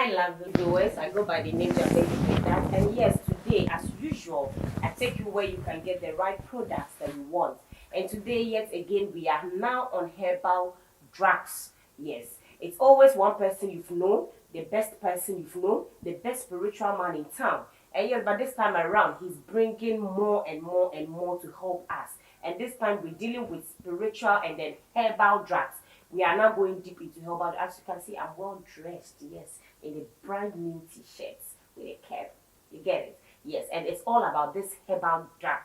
Hi, lovely viewers. I go by the name of Lady Linda. And yes, today, as usual, I take you where you can get the right products that you want. And today, yet again, we are now on herbal drugs. Yes, it's always one person you've known, the best person you've known, the best spiritual man in town. And yes, but this time around, he's bringing more and more and more to help us. And this time, we're dealing with spiritual and then herbal drugs. We are now going deep into herbal. As you can see, I'm well dressed, yes, in a brand new t-shirts with a cap. You get it? Yes, and it's all about this herbal drug.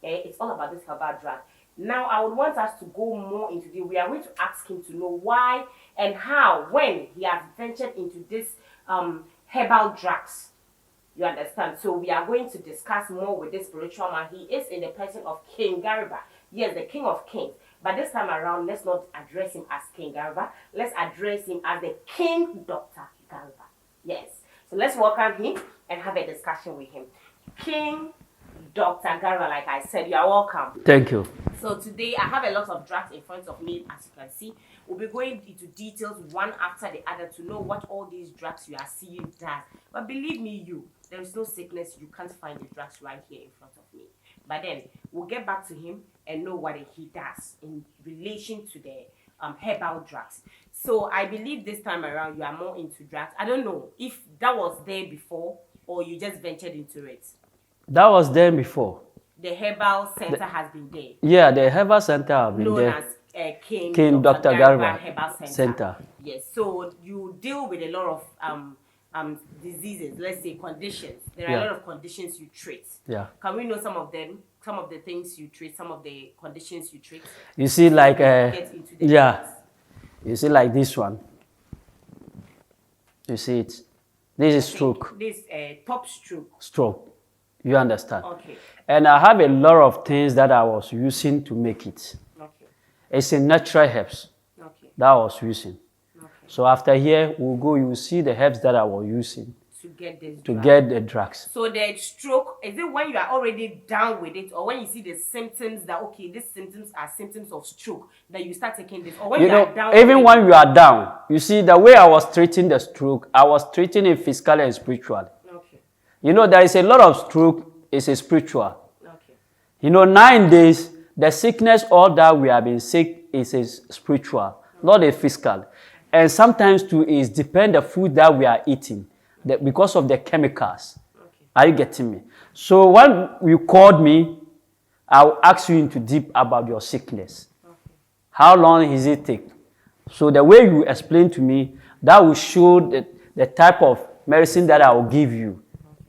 Okay, it's all about this herbal drug. Now, I would want us to go more into the. We are going to ask him to know why and how, when he has ventured into this herbal drugs. You understand? So we are going to discuss more with this spiritual man. He is in the person of King Gariba. Yes, the King of Kings. But this time around, let's not address him as King Gariba. Let's address him as the King Dr. Gariba. Yes. So let's welcome him and have a discussion with him. King Dr. Gariba, like I said, you are welcome. Thank you. So today I have a lot of drugs in front of me, as you can see. We'll be going into details one after the other to know what all these drugs you are seeing does. But believe me, there is no sickness you can't find the drugs right here in front of me. But then we'll get back to him and know what he does in relation to the herbal drugs. So I believe this time around you are more into drugs. I don't know if that was there before or you just ventured into it. That was there before. The herbal center has been there. Yeah, the herbal center have been known there. As King Dr. Gariba Herbal Center. Yes, so you deal with a lot of diseases, let's say conditions. There are a lot of conditions you treat. Yeah. Can we know some of them? Some of the things you treat, some of the conditions you treat? You see, like, get into the yeah. You see, like this one. You see it. This is stroke. This top stroke. Stroke. You understand? Okay. And I have a lot of things that I was using to make it. Okay. It's in natural herbs that I was using. Okay. So after here, we'll go, you will see the herbs that I was using to get this get the drugs. So the stroke, is it when you are already down with it or when you see the symptoms that, okay, these symptoms are symptoms of stroke, that you start taking this? Or when you are down? Even when you are down, you see, the way I was treating the stroke, I was treating it physically and spiritually. Okay. You know, there is a lot of stroke, it's a spiritual. Okay. You know, nowadays, the sickness, all that we have been sick is a spiritual, not a physical. And sometimes too, is depend the food that we are eating. Because of the chemicals. Okay. Are you getting me? So when you called me, I'll ask you into deep about your sickness. Okay. How long does it take? So the way you explain to me, that will show the type of medicine that I will give you. Okay.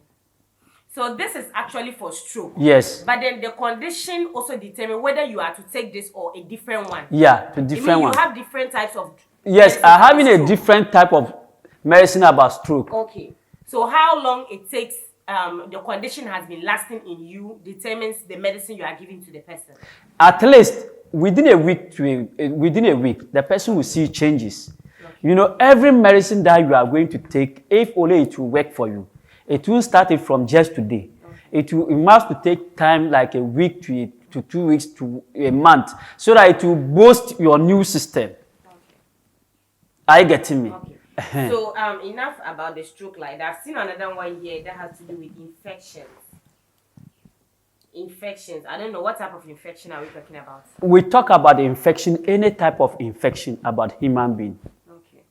So this is actually for stroke. Yes. But then the condition also determines whether you are to take this or a different one. Yeah, a different one. You have different types of. Yes, I have a different type of medicine about stroke. Okay. So how long it takes the condition has been lasting in you determines the medicine you are giving to the person. At least within a week, the person will see changes. Okay. You know, every medicine that you are going to take, if only it will work for you, it will start it from just today. Okay. It must take time like a week to 2 weeks to a month so that it will boost your new system. Okay. Are you getting me? Okay. So enough about the stroke like that. I've seen another one here that has to do with infections. Infections. I don't know what type of infection are we talking about? We talk about the infection, any type of infection about human being. Okay.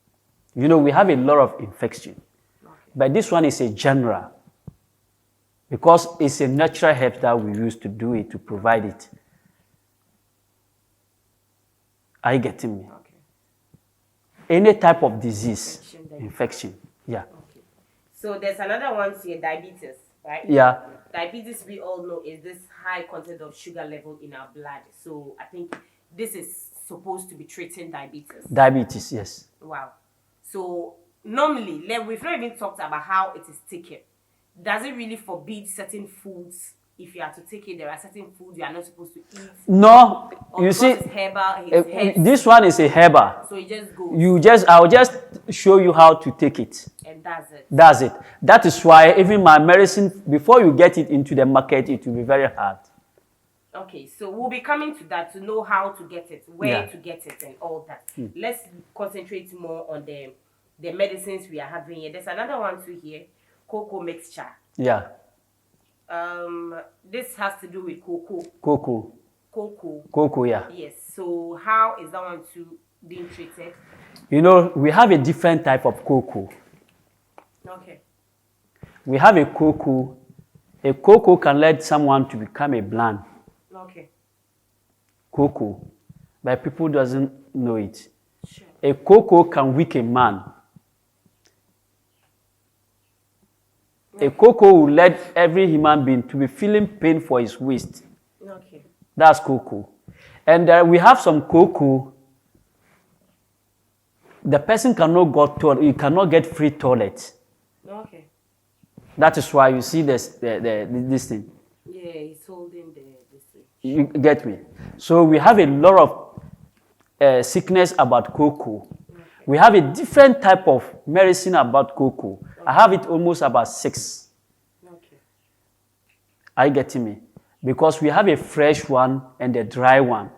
You know, we have a lot of infection. Okay. But this one is a general. Because it's a natural herb that we use to do it, to provide it. Are you getting me? Okay. Any type of disease, infection. Yeah. Okay. So there's another one here, diabetes, right? Yeah. Diabetes, we all know, is this high content of sugar level in our blood. So I think this is supposed to be treating diabetes. Diabetes, yes. Wow. So normally, we've not even talked about how it is taken. Does it really forbid certain foods? If you are to take it, there are certain foods you are not supposed to eat. No, you see, it's herbal, this one is a herbal. So it just goes. I'll just show you how to take it. And that's it. That's it. That is why even my medicine, before you get it into the market, it will be very hard. Okay, so we'll be coming to that to know how to get it, where to get it, and all that. Let's concentrate more on the the medicines we are having here. There's another one too here, Kooko mixture. Yeah. This has to do with Kooko. Kooko. Kooko. Kooko, yeah. Yes. So how is that one too being treated? You know, we have a different type of Kooko. Okay. We have a Kooko. A Kooko can lead someone to become a blind. Okay. Kooko, but people doesn't know it. Sure. A Kooko can weaken a man. A Kooko will lead every human being to be feeling pain for his waist. Okay. That's Kooko. And we have some Kooko. The person cannot go toilet. You cannot get free toilet. Okay. That is why you see this thing. Yeah, he's holding this thing. You get me? So we have a lot of sickness about Kooko. Okay. We have a different type of medicine about Kooko. Okay. I have it almost about 6. Okay. Are you getting me? Because we have a fresh one and a dry one.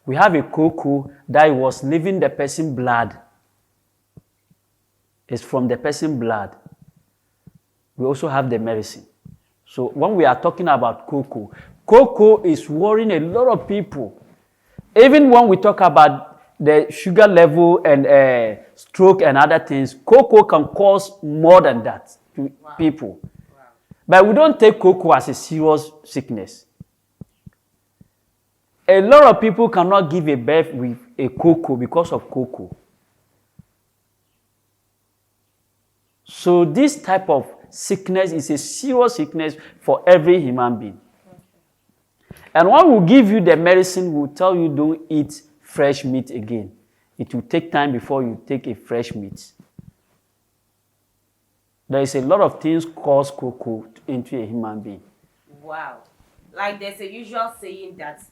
We have a Kooko that was leaving the person's blood. It's from the person's blood. We also have the medicine. So when we are talking about Kooko, Kooko is worrying a lot of people. Even when we talk about the sugar level and stroke and other things, Kooko can cause more than that to people. Wow. But we don't take Kooko as a serious sickness. A lot of people cannot give a birth with a Kooko because of Kooko. So this type of sickness is a serious sickness for every human being. Okay. And one will give you the medicine, will tell you don't eat fresh meat again. It will take time before you take a fresh meat. There is a lot of things cause Kooko into a human being. Wow. Like there's a usual saying that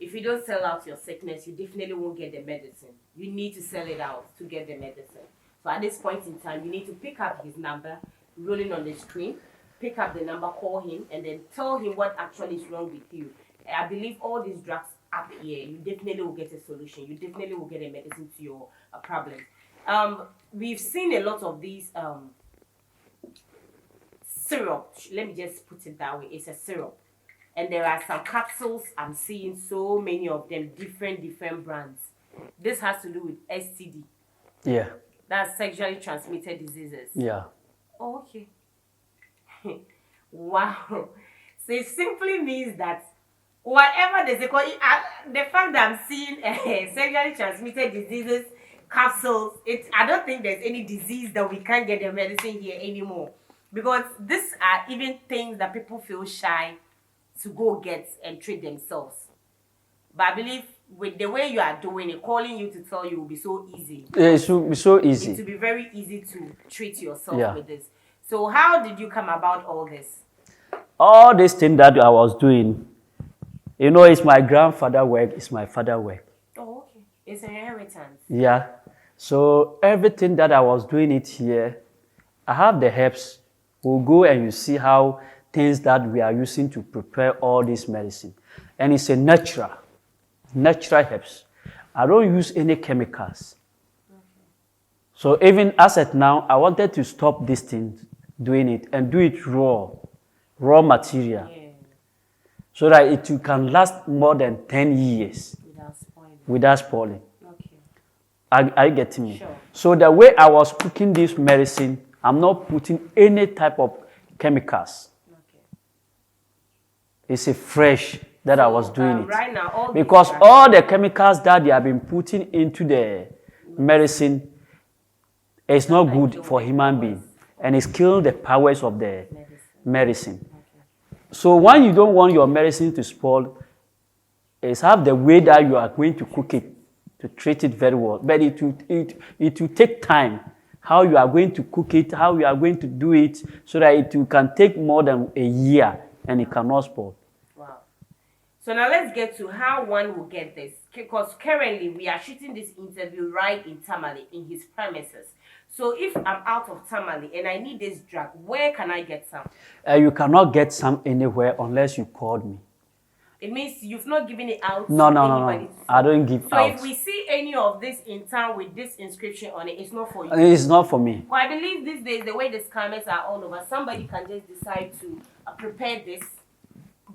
if you don't sell out your sickness, you definitely won't get the medicine. You need to sell it out to get the medicine. So at this point in time, you need to pick up his number, rolling on the screen, pick up the number, call him, and then tell him what actually is wrong with you. I believe all these drugs up here, you definitely will get a solution. You definitely will get a medicine to your problem. We've seen a lot of these syrup. Let me just put it that way. It's a syrup. And there are some capsules. I'm seeing so many of them, different brands. This has to do with STD. Yeah. That's sexually transmitted diseases. Yeah. Oh, okay. Wow. So it simply means that whatever they say, the fact that I'm seeing sexually transmitted diseases capsules, I don't think there's any disease that we can't get the medicine here anymore. Because these are even things that people feel shy to go get and treat themselves. But I believe with the way you are doing it, calling you to tell you will be so easy. It will be so easy. It will be very easy to treat yourself with this. So how did you come about all this? All this thing that I was doing, you know, it's my grandfather's work, it's my father's work. Oh, okay. It's an inheritance. Yeah. So everything that I was doing it here, I have the herbs. We'll go and you see how things that we are using to prepare all this medicine. And it's a natural herbs. I don't use any chemicals. Okay. So even as at now, I wanted to stop this thing, doing it, and do it raw material. Yeah. So that it can last more than 10 years. Without spoiling. Okay. Are you getting me? Sure. So the way I was cooking this medicine, I'm not putting any type of chemicals. Okay. It's a fresh that I was doing it. Right now, because all the chemicals that they have been putting into the medicine is not good for human being. And it's killing the powers of the medicine. Okay. So when you don't want your medicine to spoil, it's have the way that you are going to cook it, to treat it very well. But it will take time. How you are going to cook it, how you are going to do it, so that it can take more than a year and it cannot spoil. Wow. So now let's get to how one will get this. Because currently we are shooting this interview right in Tamale, in his premises. So if I'm out of Tamale and I need this drug, where can I get some? You cannot get some anywhere unless you called me. It means you've not given it out No, to no, anybody. no, no. I don't give So out. if we see any of this in town with this inscription on it, it's not for you. It's not for me. Well, I believe these days, the way the scammers are all over, somebody can just decide to prepare this,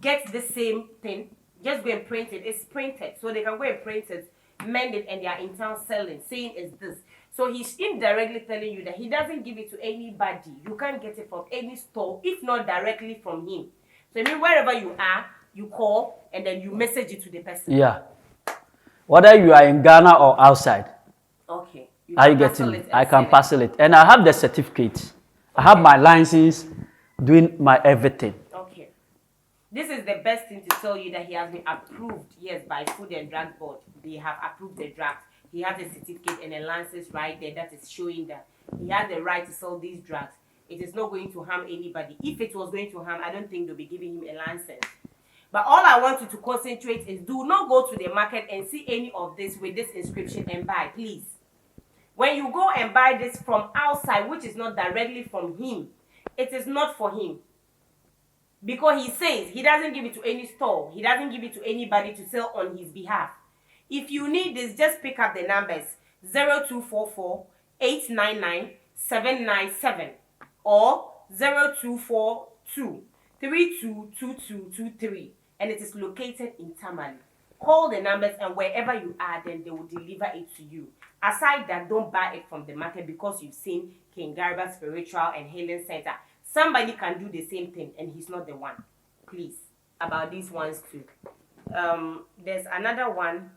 get the same thing, just go and print it. It's printed. So they can go and print it, mend it, and they are in town selling, saying it's this. So he's indirectly telling you that he doesn't give it to anybody. You can't get it from any store, if not directly from him. So I mean, wherever you are, you call and then you message it to the person. Yeah. Whether you are in Ghana or outside. Okay. Are you getting it? I can parcel it. And I have the certificate. I have my license, doing my everything. Okay. This is the best thing to tell you that he has been approved, yes, by Food and Drug Board. They have approved the drugs. He has a certificate and a license right there that is showing that he has the right to sell these drugs. It is not going to harm anybody. If it was going to harm, I don't think they'll be giving him a license. But all I want you to concentrate is do not go to the market and see any of this with this inscription and buy, please. When you go and buy this from outside, which is not directly from him, it is not for him. Because he says he doesn't give it to any store. He doesn't give it to anybody to sell on his behalf. If you need this, just pick up the numbers 0244 899 797 or 0242 322223, and it is located in Tamale. Call the numbers, and wherever you are, then they will deliver it to you. Aside that, don't buy it from the market because you've seen King Gariba Spiritual and Healing Center. Somebody can do the same thing, and he's not the one. Please, about these ones too. There's another one.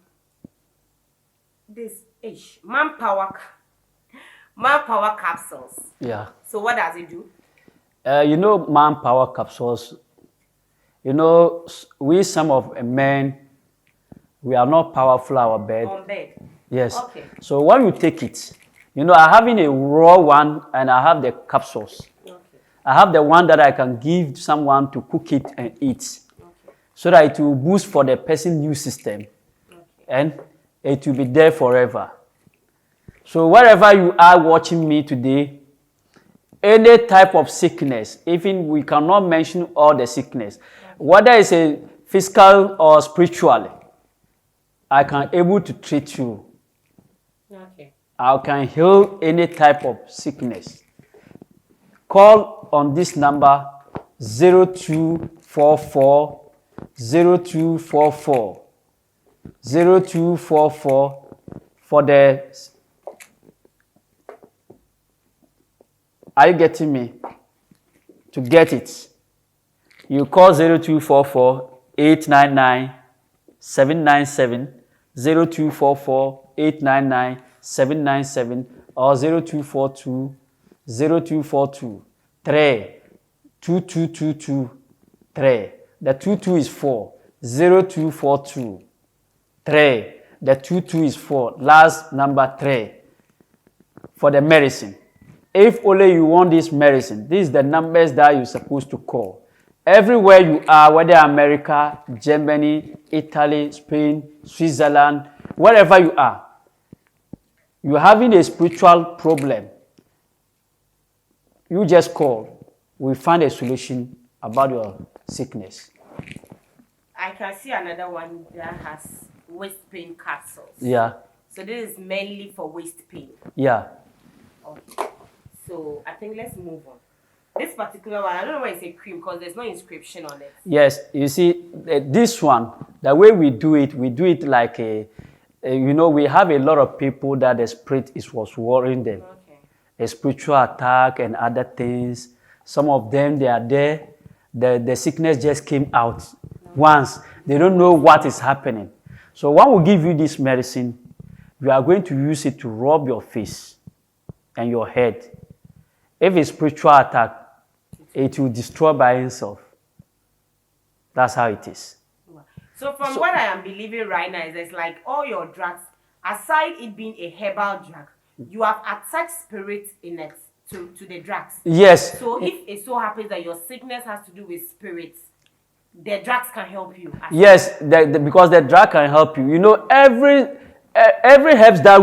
This manpower capsules. Yeah. So what does it do? You know, manpower capsules. You know, we some of men, we are not powerful our bed. On bed. Yes. Okay. So when you take it, you know, I having a raw one and I have the capsules. Okay. I have the one that I can give someone to cook it and eat. Okay. So that it will boost for the person's immune system. Okay. And it will be there forever. So wherever you are watching me today, any type of sickness, even we cannot mention all the sickness, whether it's a physical or spiritual, I can able to treat you. Okay. I can heal any type of sickness. Call on this number 0244 0244 0244 for the. Are you getting me? To get it, you call 0244 899 797 0244 899 797 or 0242 0242 3 2222 3. The 22 is 4. 0242 3. The 22 is 4. Last number 3 for the medicine. If only you want this medicine, these are the numbers that you're supposed to call. Everywhere you are, whether America, Germany, Italy, Spain, Switzerland, wherever you are, you're having a spiritual problem, you just call. We find a solution about your sickness. I can see another one that has waist pain capsules. Yeah. So this is mainly for waist pain. Yeah. Okay. So I think let's move on. This particular one, I don't know why it's a cream because there's no inscription on it. Yes, you see, this one, the way we do it like you know, we have a lot of people that the spirit was worrying them. Okay. A spiritual attack and other things. Some of them, they are there. The sickness just came out once. They don't know what is happening. So when we give you this medicine, you are going to use it to rub your face and your head. If it's spiritual attack, it will destroy by itself. That's how it is. So from what I am believing right now is it's like all your drugs, aside it being a herbal drug, you have attached spirits in it to the drugs. Yes. So if it so happens that your sickness has to do with spirits, the drugs can help you. Yes, because the drug can help you. You know, every herbs that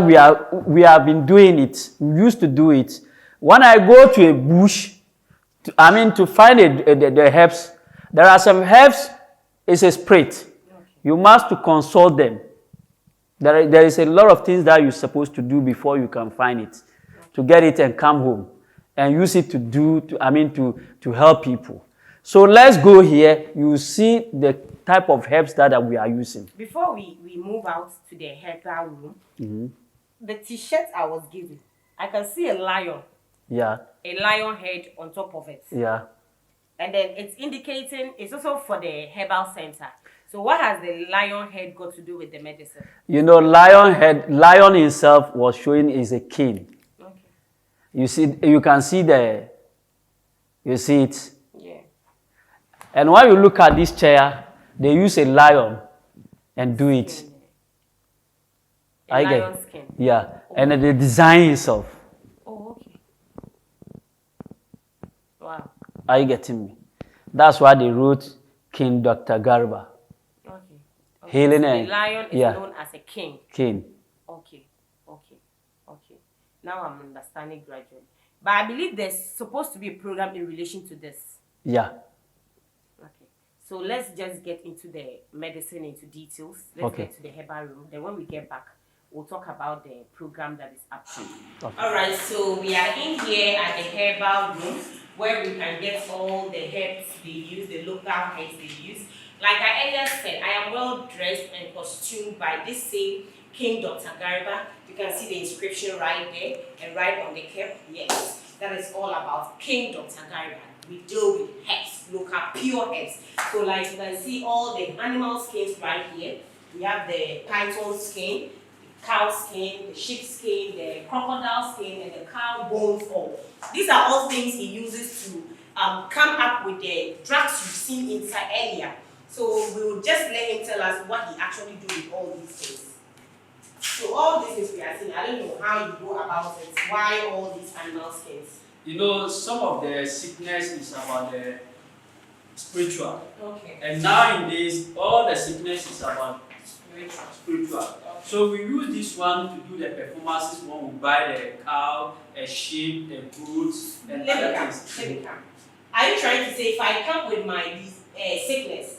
we have been doing it, we used to do it. When I go to a bush, to find the herbs, there are some herbs, it's a spirit. You must to consult them. There is a lot of things that you're supposed to do before you can find it, to get it and come home and use it to help people. So let's go here. You see the type of herbs that we are using. Before we move out to the herbal room, the t-shirt I was given, I can see a lion. Yeah. A lion head on top of it. Yeah. And then it's indicating it's also for the herbal center. So what has the lion head got to do with the medicine? You know, lion himself was showing is a king. Okay. You can see you see it. Yeah. And when you look at this chair, they use a lion and do it. A lion skin. Yeah. Oh. And the design itself. Oh, okay. Wow. Are you getting me? That's why they wrote King Dr. Gariba. Okay. Healing so and the lion is known as a king. King. Okay. Now I'm understanding gradually. But I believe there's supposed to be a program in relation to this. Yeah. Okay. So let's just get into the medicine, into details. Let's get to the herbal room. Then when we get back, we'll talk about the program that is upcoming. Okay. All right. So we are in here at the herbal room where we can get all the herbs they use, the local herbs they use. Like I earlier said, I am well dressed and costumed by this same King Dr. Gariba. You can see the inscription right there and right on the cap. Yes, that is all about King Dr. Gariba. We deal with herbs, local pure herbs. So like you can see all the animal skins right here. We have the python skin, the cow skin, the sheep skin, the crocodile skin, and the cow bones all. These are all things he uses to come up with the drugs you've seen inside earlier. So we will just let him tell us what he actually do with all these things. So all these things we are seeing, I don't know how you go about it. Why all these animal skins? You know, some of the sickness is about the spiritual. Okay. And nowadays, all the sickness is about spiritual. Okay. So we use this one to do the performances when we buy the cow, a sheep, a goat, and other things. Let me come. Are you trying to say if I come with my sickness,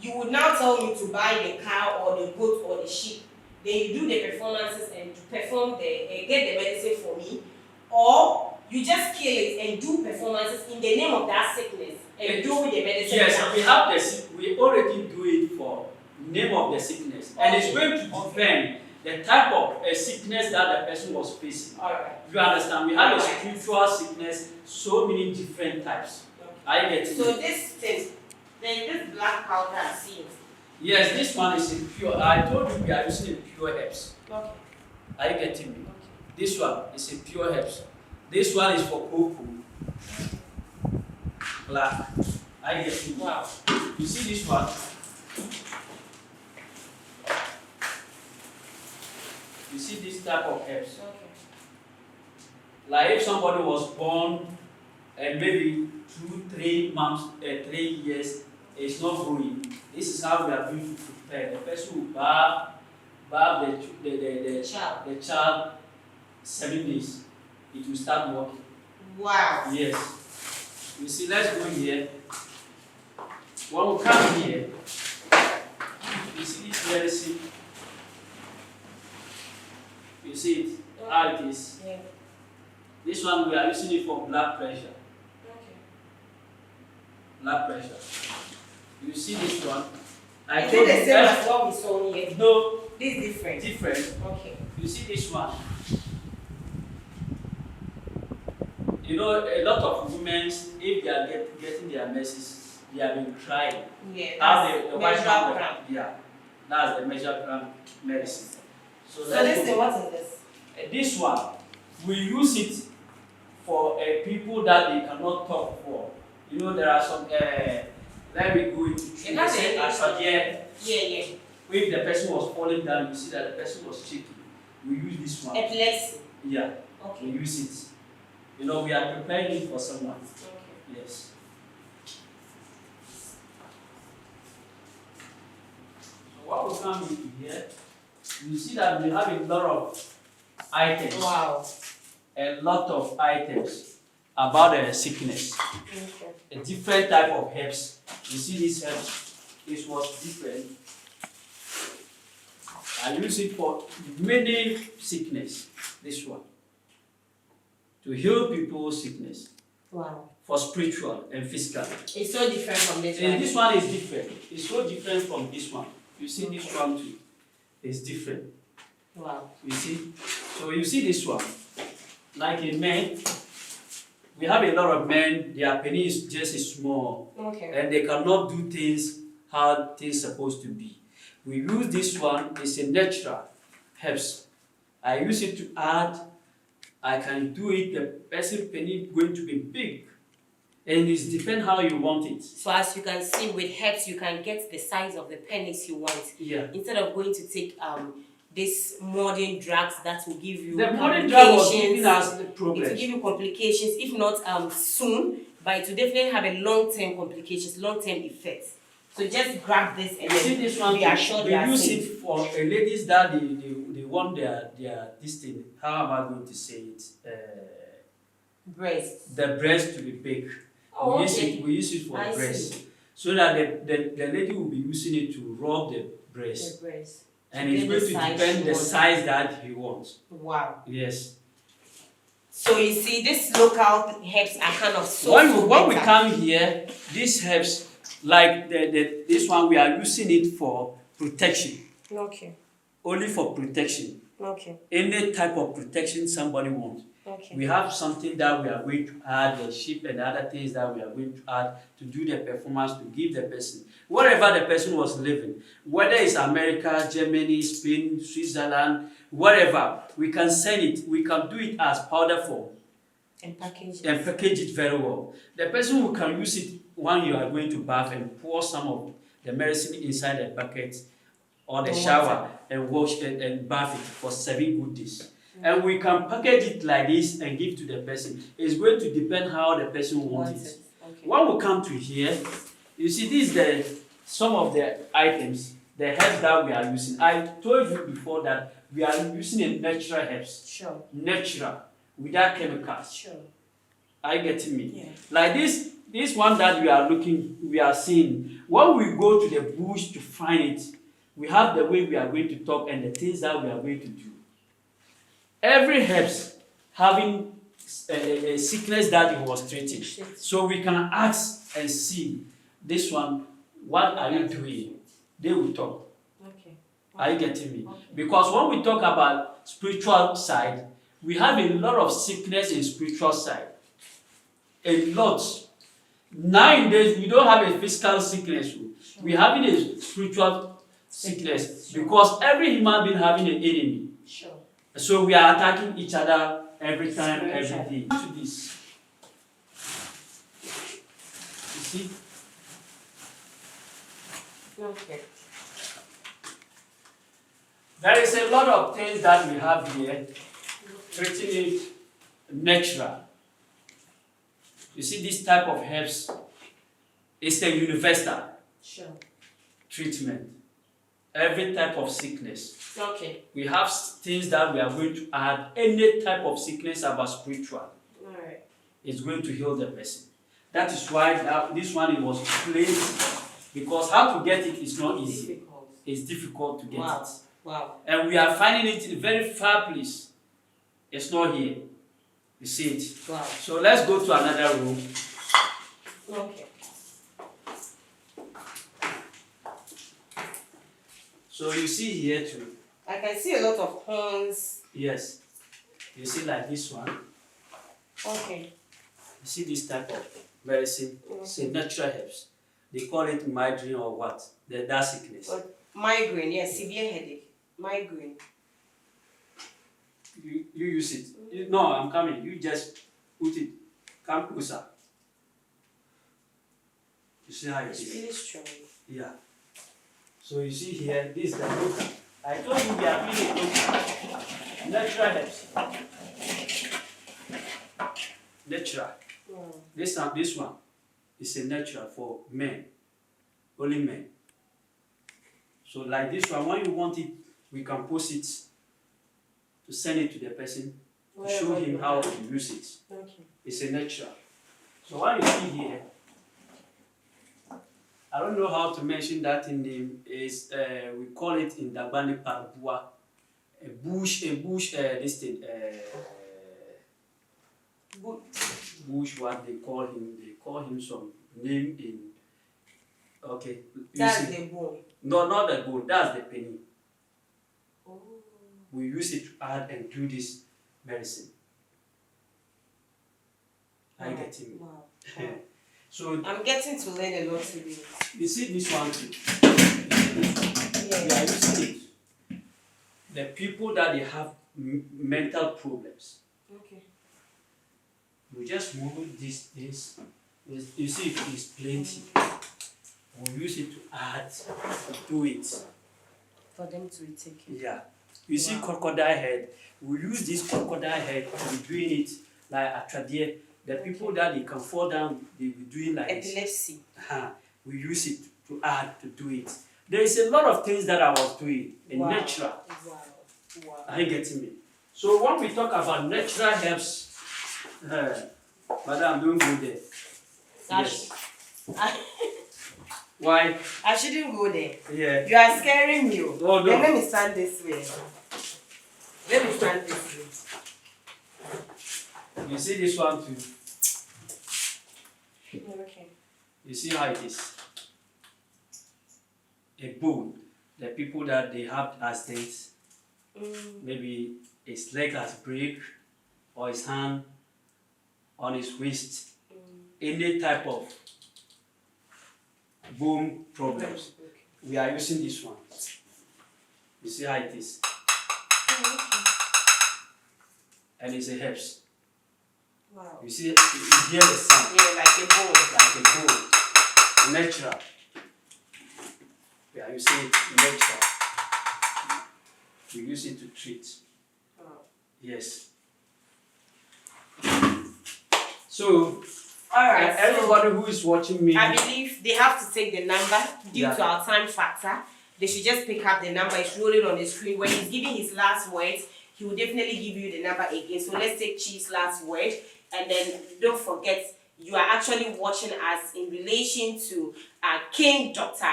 you would now tell me to buy the cow or the goat or the sheep? Then you do the performances and perform get the medicine for me, or you just kill it and do performances in the name of that sickness and do the medicine. Yes, we already do it for name of the sickness, and it's going to depend the type of sickness that the person was facing. All right. You understand? We have a spiritual sickness, so many different types. Okay. I get it. So this thing, then this black powder I see. Yes, this one is a pure. I told you we are using a pure herbs. Okay. Are you getting me? Okay. This one is a pure herbs. This one is for Kooko. Black. Are you getting me? Wow. You see this one? You see this type of herbs? Okay. Like if somebody was born and maybe 2-3 months, 3 years, it's not growing. This is how we are going to prepare. The person will barb the child 7 days. It will start working. Wow. Yes. You see, let's go here. When we come here, you see this medicine. You see it? How it is? Yeah. This one we are using it for blood pressure. Okay. Blood pressure. You see this one? Is it the same as what we saw here? No. This is different. Different. Okay. You see this one? You know, a lot of women, if they are getting their menses, they have been crying. Yeah. That's the measure gram. Yeah. That's the measure gram medicine. So this thing, what is this? This one, we use it for people that they cannot talk for. You know, there are some. Let me go into Yeah. If the person was falling down, you see that the person was shaking. We use this one. Epilepsy. Yeah. Okay. We use it. You know, we are preparing it for someone. Okay. Yes. So what will come in here? You see that we have a lot of items. Wow. A lot of items about the sickness. Okay. A different type of herbs. You see these herbs? This was different. I use it for many sickness. This one. To heal people's sickness. Wow. For spiritual and physical. It's so different from this one. And this one is different. It's so different from this one. You see this one too. It's different. Wow. You see? So you see this one. Like a man, we have a lot of men, their penis is just small. Okay. And they cannot do things how things supposed to be. We use this one, it's a natural herbs. I use it to add, I can do it, the person penis going to be big. And it depends how you want it. So as you can see, with herbs, you can get the size of the penis you want. Yeah. Instead of going to take this modern drugs that will give you the modern drug was giving us the it problems. will give you complications, if not soon, but it will definitely have a long-term complications, long-term effects. So just grab this and see this one, be assured we use safe. it for ladies that they want their this thing. How am I going to say it? Breast. The breast to be big. Oh, we use it for I the breast. see. So that the lady will be using it to rub the breast. The breast. And it's going to depend the size that you want. Wow. Yes. So you see, these local herbs are kind of so when we come here, these herbs, like this one, we are using it for protection. Okay. Only for protection. Okay. Any type of protection somebody wants. Okay. We have something that we are going to add, the sheep and other things that we are going to add to do the performance, to give the person, wherever the person was living, whether it's America, Germany, Spain, Switzerland, wherever, we can send it, we can do it as powder form. And package it. And package it very well. The person who can use it when you are going to bath and pour some of the medicine inside the bucket or the shower and wash and bath it for 7 good days. And we can package it like this and give to the person. It's going to depend how the person wants it. Okay. When we come to here, you see these some of the items, the herbs that we are using. I told you before that we are using a natural herbs. Sure. Natural, without chemicals. Sure. Are you getting me? Yeah. Like this one that we are seeing. When we go to the bush to find it, we have the way we are going to talk and the things that we are going to do. Every herbs having a sickness that it was treating. So we can ask and see this one, what are you doing? They will talk. Okay. Are you getting me? Okay. Because when we talk about spiritual side, we have a lot of sickness in spiritual side. A lot. Nowadays, we don't have a physical sickness. Sure. We're having a spiritual sickness. Sure. Because every human being having an enemy. Sure. So we are attacking each other every time, every day. To this. You see? Okay. There is a lot of things that we have here, treating it natural. You see this type of herbs, it's a universal treatment. Every type of sickness. Okay. We have things that we are going to add. Any type of sickness about spiritual. Alright. It's going to heal the person. That is why this one it was placed, because how to get it is not easy. Difficult. It's difficult to get it. Wow. And we are finding it in a very far place. It's not here. You see it. Wow. So let's go to another room. Okay. So you see here too. I can see a lot of horns. Yes. You see like this one. Okay. You see this type of medicine. It's a natural herbs. They call it migraine or what? That sickness. But migraine, yes, severe headache. Migraine. You use it. No, I'm coming. You just put it. Come closer. You see how it It's is? really strong. Yeah. So you see here, this is the local. I told you we are feeling local. Natural herbs. Natural. Wow. This one is a natural for men. Only men. So like this one, when you want it, we can post it to send it to the person to show him how to use it. Okay. It's a natural. So what you see here, I don't know how to mention that in name. Is we call it in Dagbani Parabua, a bush, this thing, bush. What they call him? They call him some name in. Okay. That's the bone. No, not the bone. That's the penny. Oh. We use it to add and do this medicine. Are you getting me? Wow. So I'm getting to learn a lot today. you see this one too. Yeah. We are using it. The people that they have mental problems. Okay. We just move this. You see, it's plenty. We use it to add, to it. For them to retake it. Yeah. You see crocodile head. We use this crocodile head to be doing it like a tradie. The people that they can fall down, they be doing like epilepsy. We use it to add, to do it. There is a lot of things that I was doing in natural. Wow. Are you getting me? So when we talk about natural herbs, madam, don't go there. Yes. Why? I shouldn't go there. Yeah. You are scaring me. Oh, no. Then let me stand this way. Let me stand this way. You see this one too? Okay. You see how it is? A bone. The people that they have accidents, maybe his leg has break, or his hand, on his waist, any type of bone problems. We are using this one. You see how it is? And it's a herbs. Wow. You see, you hear the sound. Yeah, like a bone. Like a bone. Natural. We are using it natural. We use it to treat. Yes. So, alright. everybody who is watching me, I believe they have to take the number due to our time factor. They should just pick up the number. It's rolling on the screen. When he's giving his last words, he will definitely give you the number again. So let's take Chi's last word. And then don't forget, you are actually watching us in relation to King Dr.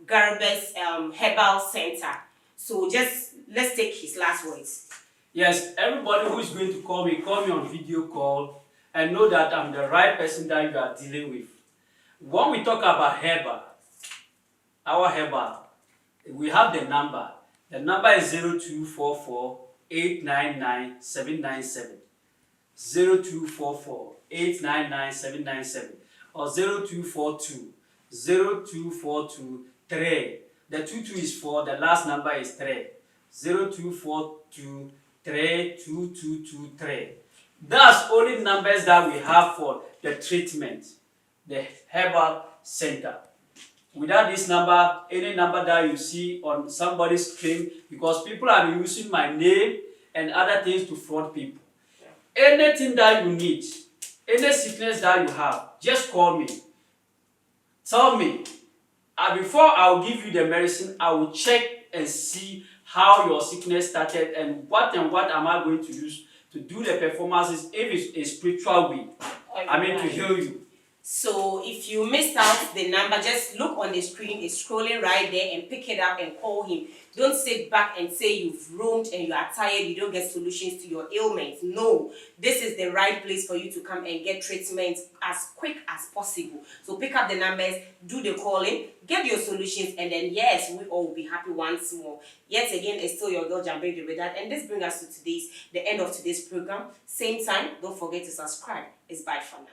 GARIBA's Herbal Center. So just let's take his last words. Yes, everybody who is going to call me on video call and know that I'm the right person that you are dealing with. When we talk about herbal, our herbal, we have the number. The number is 0244 899 797. 0244 899 797 or 0242 0242 3. The 22 is 4, the last number is 3. 0242 32223. That's only numbers that we have for the treatment, the herbal center. Without this number, any number that you see on somebody's screen, because people are using my name and other things to fraud people. Anything that you need, any sickness that you have, just call me. Tell me. And before I'll give you the medicine, I will check and see how your sickness started and what am I going to use to do the performances if it's a spiritual way. To heal you. So if you missed out the number, just look on the screen. It's scrolling right there and pick it up and call him. Don't sit back and say you've roamed and you are tired, you don't get solutions to your ailments. No, this is the right place for you to come and get treatment as quick as possible. So pick up the numbers, do the calling, get your solutions, and then yes, we all will be happy once more. Yet again, it's still your girl Jambe with that, and this brings us to the end of today's program. Same time, don't forget to subscribe. It's bye for now.